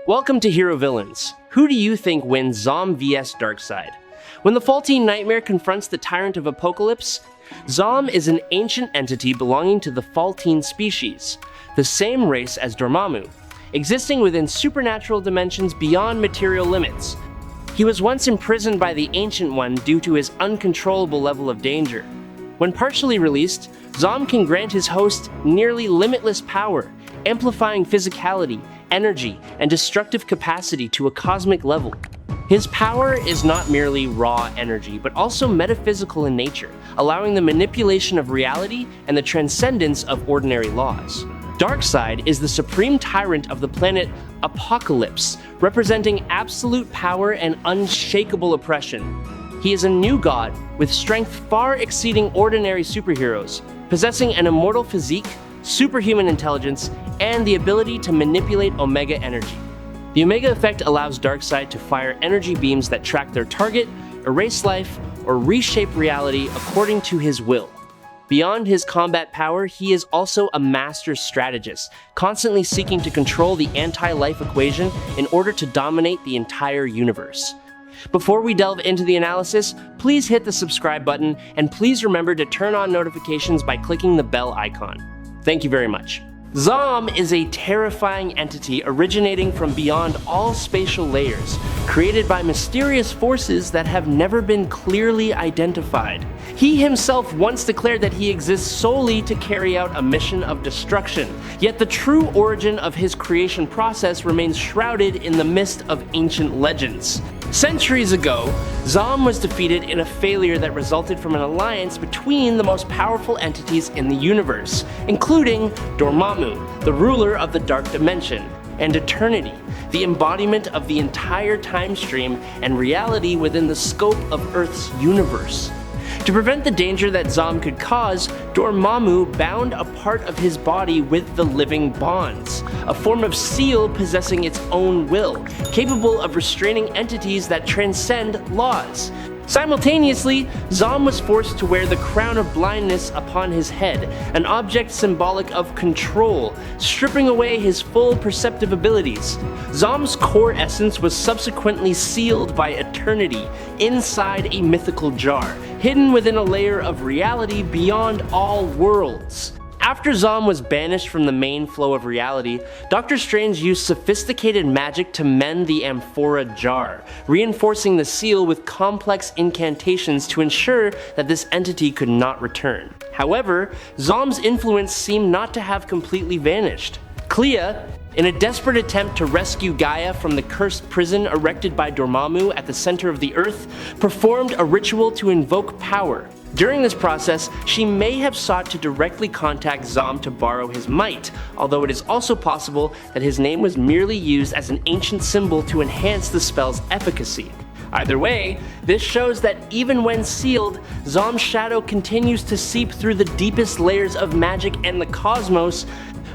Welcome to Hero Villains. Who do you think wins Zom vs Darkseid? When the faulty nightmare confronts the Tyrant of Apocalypse, Zom is an ancient entity belonging to the Faultine species, the same race as Dormammu, existing within supernatural dimensions beyond material limits. He was once imprisoned by the Ancient One due to his uncontrollable level of danger. When partially released, Zom can grant his host nearly limitless power, amplifying physicality, energy, and destructive capacity to a cosmic level. His power is not merely raw energy, but also metaphysical in nature, allowing the manipulation of reality and the transcendence of ordinary laws. Darkseid is the supreme tyrant of the planet Apocalypse, representing absolute power and unshakable oppression. He is a new god with strength far exceeding ordinary superheroes, possessing an immortal physique, superhuman intelligence, and the ability to manipulate Omega energy. The Omega effect allows Darkseid to fire energy beams that track their target, erase life, or reshape reality according to his will. Beyond his combat power, he is also a master strategist, constantly seeking to control the anti-life equation in order to dominate the entire universe. Before we delve into the analysis, please hit the subscribe button, and please remember to turn on notifications by clicking the bell icon. Thank you very much. Zom is a terrifying entity originating from beyond all spatial layers, created by mysterious forces that have never been clearly identified. He himself once declared that he exists solely to carry out a mission of destruction, yet the true origin of his creation process remains shrouded in the mist of ancient legends. Centuries ago, Zom was defeated in a failure that resulted from an alliance between the most powerful entities in the universe, including Dormammu, the ruler of the Dark Dimension, and Eternity, the embodiment of the entire time stream and reality within the scope of Earth's universe. To prevent the danger that Zom could cause, Dormammu bound a part of his body with the living bonds, a form of seal possessing its own will, capable of restraining entities that transcend laws. Simultaneously, Zom was forced to wear the crown of blindness upon his head, an object symbolic of control, stripping away his full perceptive abilities. Zom's core essence was subsequently sealed by Eternity inside a mythical jar, hidden within a layer of reality beyond all worlds. After Zom was banished from the main flow of reality, Doctor Strange used sophisticated magic to mend the amphora jar, reinforcing the seal with complex incantations to ensure that this entity could not return. However, Zom's influence seemed not to have completely vanished. Clea, in a desperate attempt to rescue Gaia from the cursed prison erected by Dormammu at the center of the Earth, performed a ritual to invoke power. During this process, she may have sought to directly contact Zom to borrow his might, although it is also possible that his name was merely used as an ancient symbol to enhance the spell's efficacy. Either way, this shows that even when sealed, Zom's shadow continues to seep through the deepest layers of magic and the cosmos,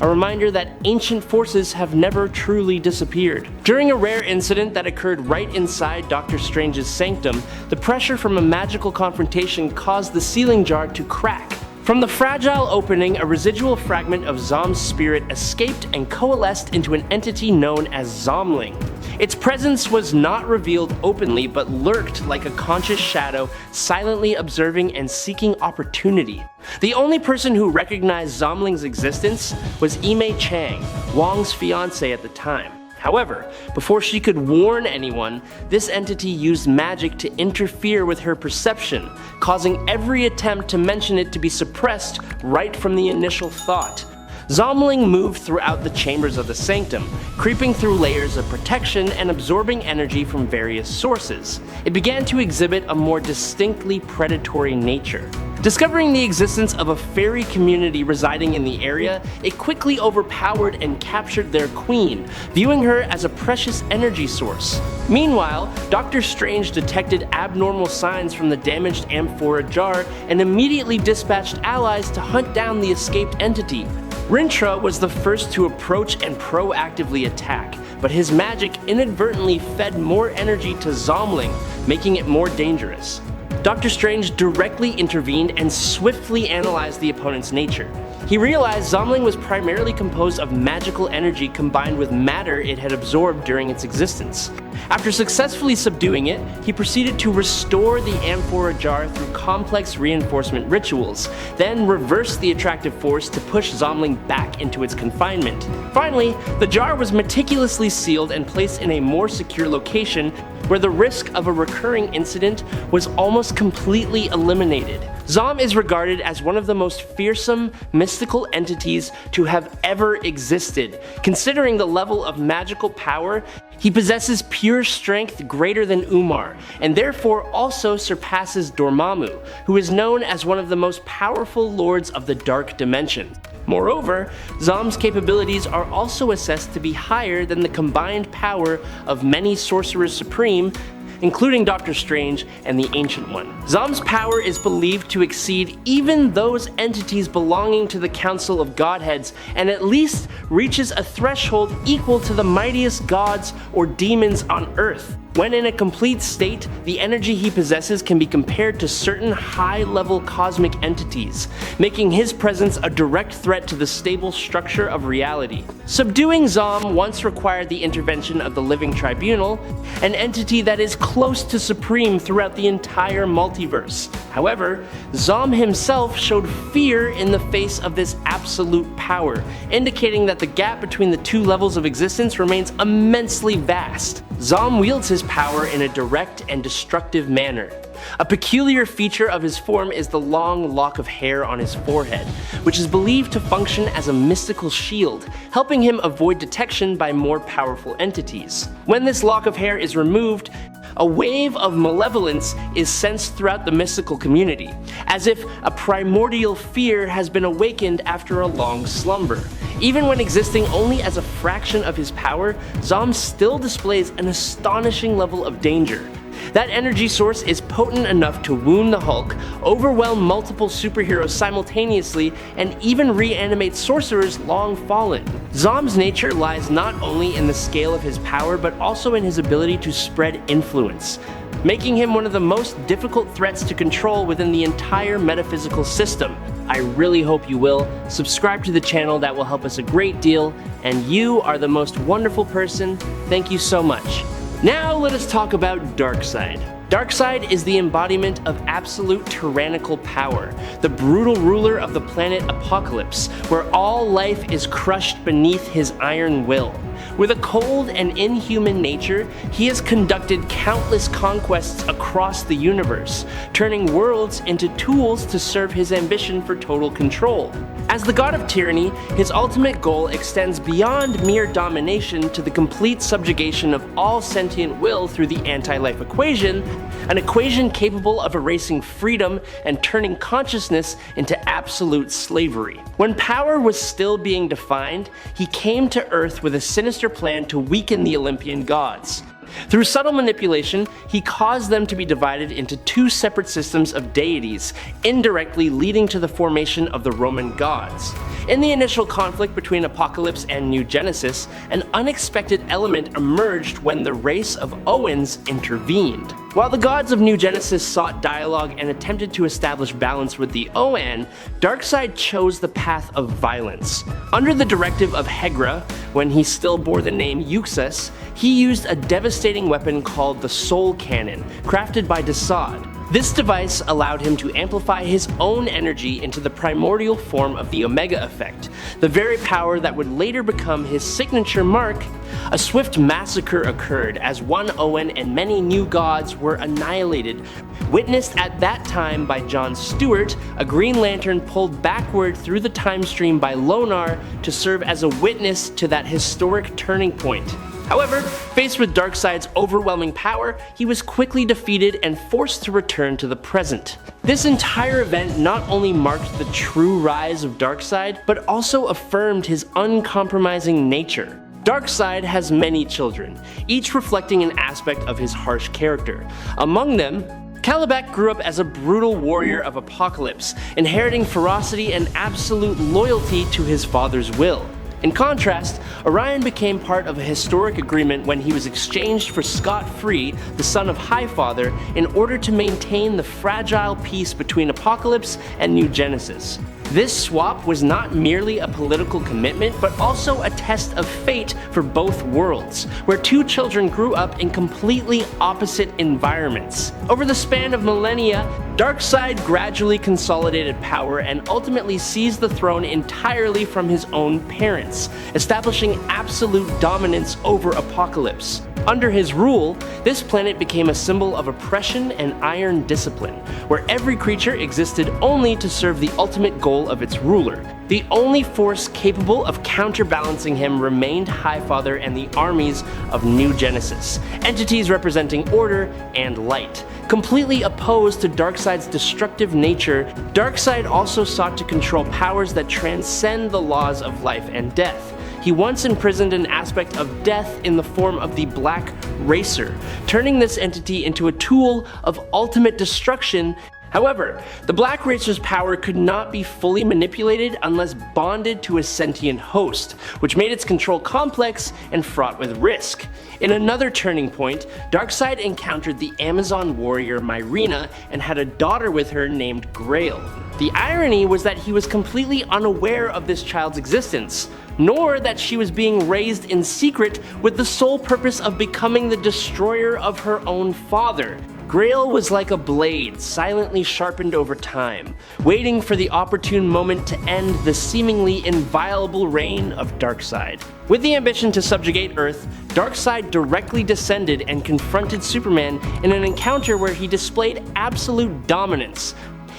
a reminder that ancient forces have never truly disappeared. During a rare incident that occurred right inside Doctor Strange's sanctum, the pressure from a magical confrontation caused the sealing jar to crack. From the fragile opening, a residual fragment of Zom's spirit escaped and coalesced into an entity known as Zomling. Its presence was not revealed openly, but lurked like a conscious shadow, silently observing and seeking opportunity. The only person who recognized Zomling's existence was Ime Chang, Wong's fiancée at the time. However, before she could warn anyone, this entity used magic to interfere with her perception, causing every attempt to mention it to be suppressed right from the initial thought. Zomling moved throughout the chambers of the sanctum, creeping through layers of protection and absorbing energy from various sources. It began to exhibit a more distinctly predatory nature. Discovering the existence of a fairy community residing in the area, it quickly overpowered and captured their queen, viewing her as a precious energy source. Meanwhile, Doctor Strange detected abnormal signs from the damaged amphora jar and immediately dispatched allies to hunt down the escaped entity. Rintrah was the first to approach and proactively attack, but his magic inadvertently fed more energy to Zomling, making it more dangerous. Doctor Strange directly intervened and swiftly analyzed the opponent's nature. He realized Zomling was primarily composed of magical energy combined with matter it had absorbed during its existence. After successfully subduing it, he proceeded to restore the amphora jar through complex reinforcement rituals, then reversed the attractive force to push Zomling back into its confinement. Finally, the jar was meticulously sealed and placed in a more secure location where the risk of a recurring incident was almost completely eliminated. Zom is regarded as one of the most fearsome, mystical entities to have ever existed. Considering the level of magical power, he possesses pure strength greater than Umar, and therefore also surpasses Dormammu, who is known as one of the most powerful lords of the Dark Dimension. Moreover, Zom's capabilities are also assessed to be higher than the combined power of many Sorcerers Supreme, including Doctor Strange and the Ancient One. Zom's power is believed to exceed even those entities belonging to the Council of Godheads, and at least reaches a threshold equal to the mightiest gods or demons on Earth. When in a complete state, the energy he possesses can be compared to certain high-level cosmic entities, making his presence a direct threat to the stable structure of reality. Subduing Zom once required the intervention of the Living Tribunal, an entity that is close to supreme throughout the entire multiverse. However, Zom himself showed fear in the face of this absolute power, indicating that the gap between the two levels of existence remains immensely vast. Zom wields his power in a direct and destructive manner. A peculiar feature of his form is the long lock of hair on his forehead, which is believed to function as a mystical shield, helping him avoid detection by more powerful entities. When this lock of hair is removed, a wave of malevolence is sensed throughout the mystical community, as if a primordial fear has been awakened after a long slumber. Even when existing only as a fraction of his power, Zom still displays an astonishing level of danger. That energy source is potent enough to wound the Hulk, overwhelm multiple superheroes simultaneously, and even reanimate sorcerers long fallen. Zom's nature lies not only in the scale of his power, but also in his ability to spread influence, making him one of the most difficult threats to control within the entire metaphysical system. I really hope you will. Subscribe to the channel, that will help us a great deal, and you are the most wonderful person. Thank you so much. Now let us talk about Darkseid. Darkseid is the embodiment of absolute tyrannical power, the brutal ruler of the planet Apocalypse, where all life is crushed beneath his iron will. With a cold and inhuman nature, he has conducted countless conquests across the universe, turning worlds into tools to serve his ambition for total control. As the god of tyranny, his ultimate goal extends beyond mere domination to the complete subjugation of all sentient will through the anti-life equation, an equation capable of erasing freedom and turning consciousness into absolute slavery. When power was still being defined, he came to Earth with a sinister plan to weaken the Olympian gods. Through subtle manipulation, he caused them to be divided into two separate systems of deities, indirectly leading to the formation of the Roman gods. In the initial conflict between Apocalypse and New Genesis, an unexpected element emerged when the race of Owens intervened. While the gods of New Genesis sought dialogue and attempted to establish balance with the Oan, Darkseid chose the path of violence. Under the directive of Hegra, when he still bore the name Euxus, he used a devastating weapon called the Soul Cannon, crafted by Darkseid. This device allowed him to amplify his own energy into the primordial form of the Omega Effect, the very power that would later become his signature mark. A swift massacre occurred as one Owen and many new gods were annihilated, witnessed at that time by John Stewart, a Green Lantern pulled backward through the time stream by Lonar to serve as a witness to that historic turning point. However, faced with Darkseid's overwhelming power, he was quickly defeated and forced to return to the present. This entire event not only marked the true rise of Darkseid, but also affirmed his uncompromising nature. Darkseid has many children, each reflecting an aspect of his harsh character. Among them, Kalibak grew up as a brutal warrior of Apocalypse, inheriting ferocity and absolute loyalty to his father's will. In contrast, Orion became part of a historic agreement when he was exchanged for Scott-Free, the son of Highfather, in order to maintain the fragile peace between Apocalypse and New Genesis. This swap was not merely a political commitment, but also a test of fate for both worlds, where two children grew up in completely opposite environments. Over the span of millennia, Darkseid gradually consolidated power and ultimately seized the throne entirely from his own parents, establishing absolute dominance over Apokolips. Under his rule, this planet became a symbol of oppression and iron discipline, where every creature existed only to serve the ultimate goal of its ruler. The only force capable of counterbalancing him remained Highfather and the armies of New Genesis, entities representing order and light. Completely opposed to Darkseid's destructive nature, Darkseid also sought to control powers that transcend the laws of life and death. He once imprisoned an aspect of death in the form of the Black Racer, turning this entity into a tool of ultimate destruction. However, the Black Racer's power could not be fully manipulated unless bonded to a sentient host, which made its control complex and fraught with risk. In another turning point, Darkseid encountered the Amazon warrior Myrina and had a daughter with her named Grail. The irony was that he was completely unaware of this child's existence, nor that she was being raised in secret with the sole purpose of becoming the destroyer of her own father. Grail was like a blade, silently sharpened over time, waiting for the opportune moment to end the seemingly inviolable reign of Darkseid. With the ambition to subjugate Earth, Darkseid directly descended and confronted Superman in an encounter where he displayed absolute dominance,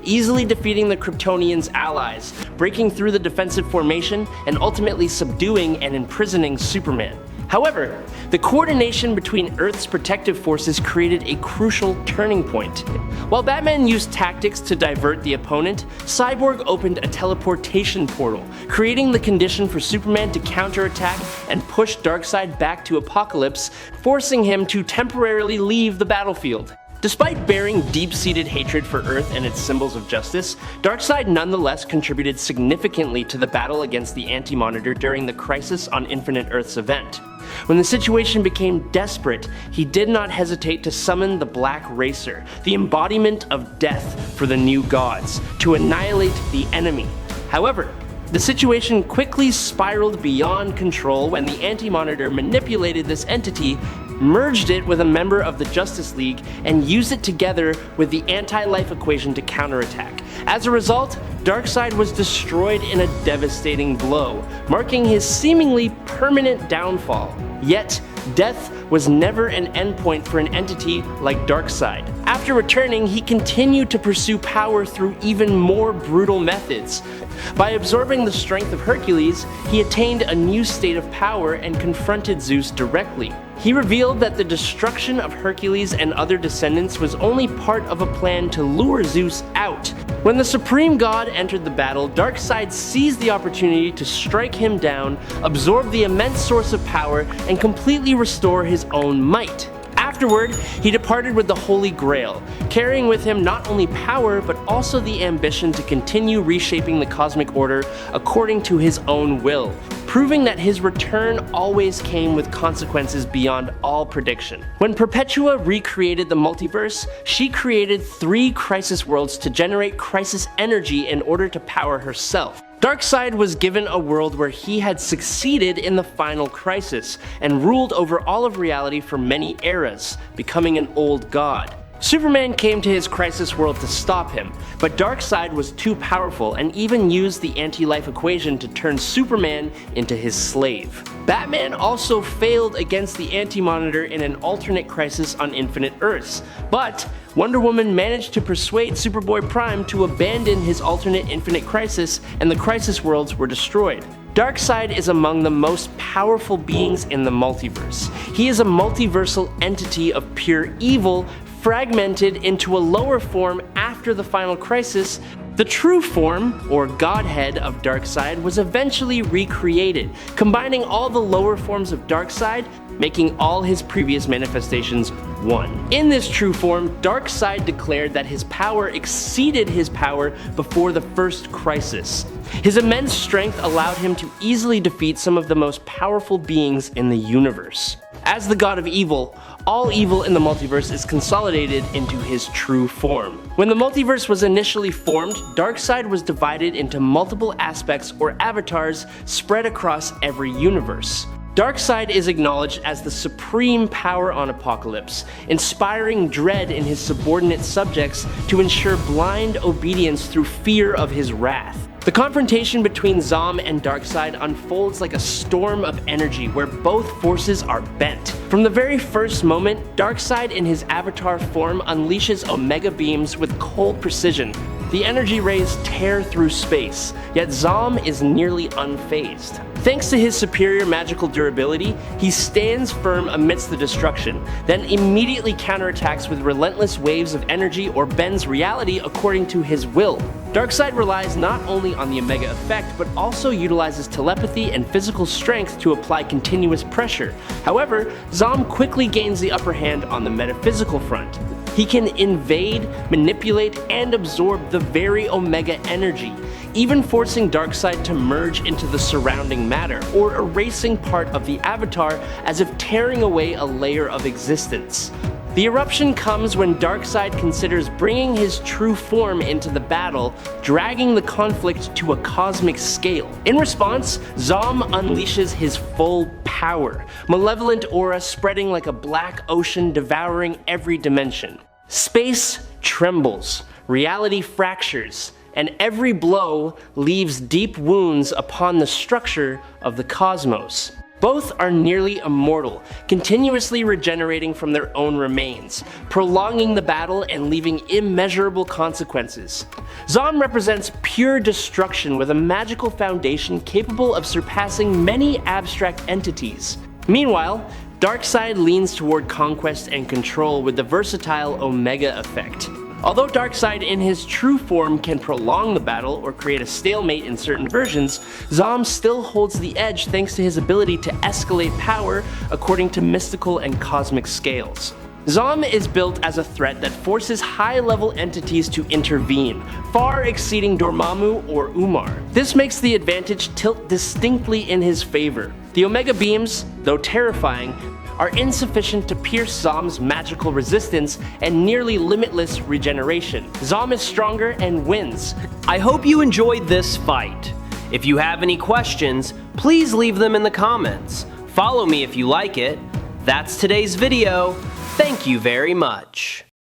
easily defeating the Kryptonians' allies, breaking through the defensive formation, and ultimately subduing and imprisoning Superman. However, the coordination between Earth's protective forces created a crucial turning point. While Batman used tactics to divert the opponent, Cyborg opened a teleportation portal, creating the condition for Superman to counterattack and push Darkseid back to Apokolips, forcing him to temporarily leave the battlefield. Despite bearing deep-seated hatred for Earth and its symbols of justice, Darkseid nonetheless contributed significantly to the battle against the Anti-Monitor during the Crisis on Infinite Earths event. When the situation became desperate, he did not hesitate to summon the Black Racer, the embodiment of death for the new gods, to annihilate the enemy. However, the situation quickly spiraled beyond control when the Anti-Monitor manipulated this entity, merged it with a member of the Justice League, and used it together with the anti-life equation to counterattack. As a result, Darkseid was destroyed in a devastating blow, marking his seemingly permanent downfall. Yet, death was never an endpoint for an entity like Darkseid. After returning, he continued to pursue power through even more brutal methods. By absorbing the strength of Hercules, he attained a new state of power and confronted Zeus directly. He revealed that the destruction of Hercules and other descendants was only part of a plan to lure Zeus out. When the Supreme God entered the battle, Darkseid seized the opportunity to strike him down, absorb the immense source of power, and completely restore his own might. Afterward, he departed with the Holy Grail, carrying with him not only power, but also the ambition to continue reshaping the cosmic order according to his own will, proving that his return always came with consequences beyond all prediction. When Perpetua recreated the multiverse, she created 3 Crisis Worlds to generate Crisis energy in order to power herself. Darkseid was given a world where he had succeeded in the final crisis and ruled over all of reality for many eras, becoming an old god. Superman came to his Crisis World to stop him, but Darkseid was too powerful and even used the anti-life equation to turn Superman into his slave. Batman also failed against the Anti-Monitor in an alternate crisis on Infinite Earths, but Wonder Woman managed to persuade Superboy Prime to abandon his alternate Infinite Crisis, and the Crisis Worlds were destroyed. Darkseid is among the most powerful beings in the multiverse. He is a multiversal entity of pure evil, fragmented into a lower form after the final crisis. The true form, or Godhead, of Darkseid was eventually recreated, combining all the lower forms of Darkseid, making all his previous manifestations one. In this true form, Darkseid declared that his power exceeded his power before the first crisis. His immense strength allowed him to easily defeat some of the most powerful beings in the universe. As the god of evil, all evil in the multiverse is consolidated into his true form. When the multiverse was initially formed, Darkseid was divided into multiple aspects or avatars spread across every universe. Darkseid is acknowledged as the supreme power on Apokolips, inspiring dread in his subordinate subjects to ensure blind obedience through fear of his wrath. The confrontation between Zom and Darkseid unfolds like a storm of energy where both forces are bent. From the very first moment, Darkseid in his avatar form unleashes Omega beams with cold precision. The energy rays tear through space, yet Zom is nearly unfazed. Thanks to his superior magical durability, he stands firm amidst the destruction, then immediately counterattacks with relentless waves of energy or bends reality according to his will. Darkseid relies not only on the Omega effect, but also utilizes telepathy and physical strength to apply continuous pressure. However, Zom quickly gains the upper hand on the metaphysical front. He can invade, manipulate, and absorb the very Omega energy, even forcing Darkseid to merge into the surrounding matter, or erasing part of the avatar as if tearing away a layer of existence. The eruption comes when Darkseid considers bringing his true form into the battle, dragging the conflict to a cosmic scale. In response, Zom unleashes his full power, malevolent aura spreading like a black ocean devouring every dimension. Space trembles, reality fractures, and every blow leaves deep wounds upon the structure of the cosmos. Both are nearly immortal, continuously regenerating from their own remains, prolonging the battle and leaving immeasurable consequences. Zom represents pure destruction with a magical foundation capable of surpassing many abstract entities. Meanwhile, Darkseid leans toward conquest and control with the versatile Omega effect. Although Darkseid in his true form can prolong the battle or create a stalemate in certain versions, Zom still holds the edge thanks to his ability to escalate power according to mystical and cosmic scales. Zom is built as a threat that forces high-level entities to intervene, far exceeding Dormammu or Umar. This makes the advantage tilt distinctly in his favor. The Omega beams, though terrifying, are insufficient to pierce Zom's magical resistance and nearly limitless regeneration. Zom is stronger and wins. I hope you enjoyed this fight. If you have any questions, please leave them in the comments. Follow me if you like it. That's today's video. Thank you very much.